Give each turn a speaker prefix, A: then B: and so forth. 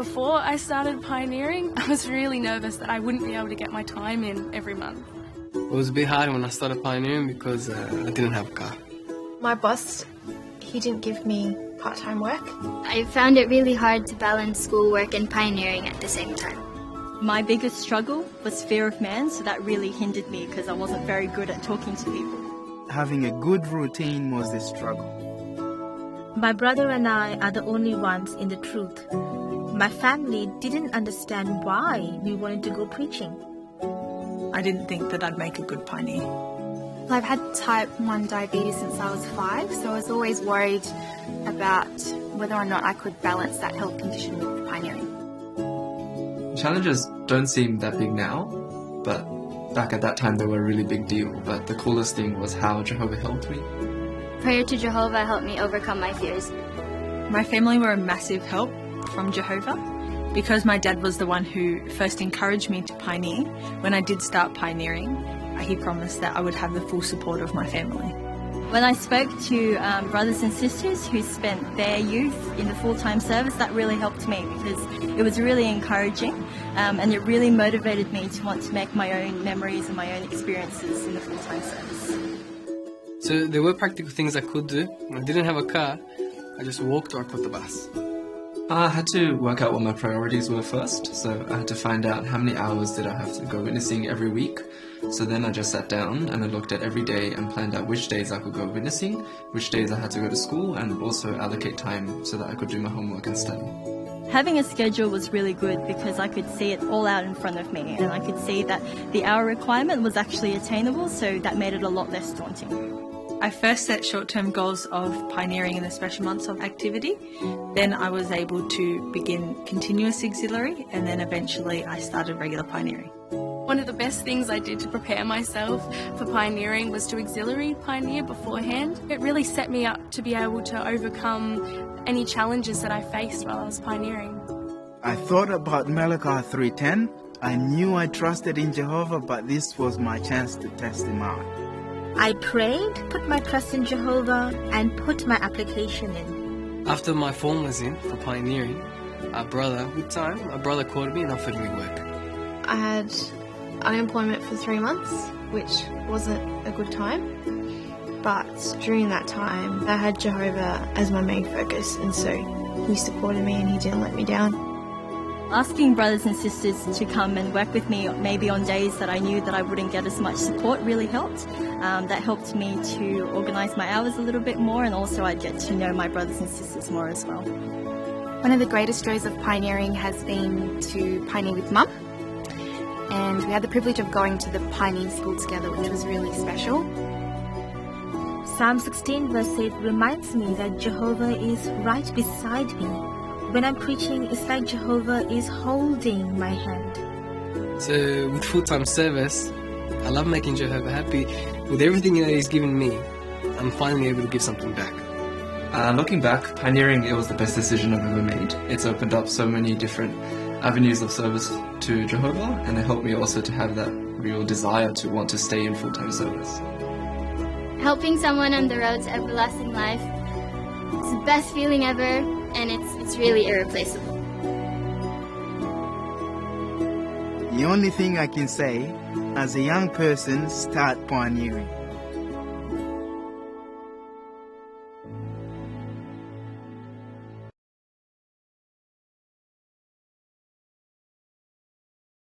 A: Before I started pioneering, I was really nervous that I wouldn't be able to get my time in every month.
B: It was a bit hard when I started pioneering because I didn't have a car.
C: My boss, he didn't give me part-time work.
D: I found it really hard to balance schoolwork and pioneering at the same time.
E: My biggest struggle was fear of man, so that really hindered me because I wasn't very good at talking to people.
F: Having a good routine was the struggle.
G: My brother and I are the only ones in the truth. My family didn't understand why we wanted to go preaching.
H: I didn't think that I'd make a good pioneer.
I: I've had type 1 diabetes since I was 5, so I was always worried about whether or not I could balance that health condition with pioneering.
J: Challenges don't seem that big now, but back at that time they were a really big deal. But the coolest thing was how Jehovah helped me.
D: Prayer to Jehovah helped me overcome my fears.
H: My family were a massive help from Jehovah because my dad was the one who first encouraged me to pioneer. When I did start pioneering, he promised that I would have the full support of my family.
E: When I spoke to brothers and sisters who spent their youth in the full-time service, that really helped me because it was really encouraging and it really motivated me to want to make my own memories and my own experiences in the full-time service.
B: So there were practical things I could do. When I didn't have a car, I just walked or I caught the bus.
J: I had to work out what my priorities were first, so I had to find out how many hours did I have to go witnessing every week. So then I just sat down and I looked at every day and planned out which days I could go witnessing, which days I had to go to school, and also allocate time so that I could do my homework and study.
E: Having a schedule was really good because I could see it all out in front of me and I could see that the hour requirement was actually attainable, so that made it a lot less daunting.
H: I first set short-term goals of pioneering in the special months of activity. Then I was able to begin continuous auxiliary, and then eventually I started regular pioneering.
A: One of the best things I did to prepare myself for pioneering was to auxiliary pioneer beforehand. It really set me up to be able to overcome any challenges that I faced while I was pioneering.
F: I thought about Malachi 3:10. I knew I trusted in Jehovah, but this was my chance to test him out.
G: I prayed, put my trust in Jehovah, and put my application in.
B: After my form was in for pioneering, a brother called me and offered me work.
C: I had unemployment for 3 months, which wasn't a good time. But during that time, I had Jehovah as my main focus, and so he supported me and he didn't let me down.
E: Asking brothers and sisters to come and work with me maybe on days that I knew that I wouldn't get as much support really helped. That helped me to organise my hours a little bit more, and also I'd get to know my brothers and sisters more as well.
I: One of the greatest joys of pioneering has been to pioneer with Mum. And we had the privilege of going to the pioneering school together, which was really special.
G: Psalm 16 verse 8 reminds me that Jehovah is right beside me. When I'm preaching, it's like Jehovah is holding my hand.
B: So with full-time service, I love making Jehovah happy. With everything that he's given me, I'm finally able to give something back.
J: Looking back, pioneering, it was the best decision I've ever made. It's opened up so many different avenues of service to Jehovah, and it helped me also to have that real desire to want to stay in full-time service.
D: Helping someone on the road to everlasting life, it's the best feeling ever, and it's really irreplaceable.
F: The only thing I can say, as a young person, start pioneering.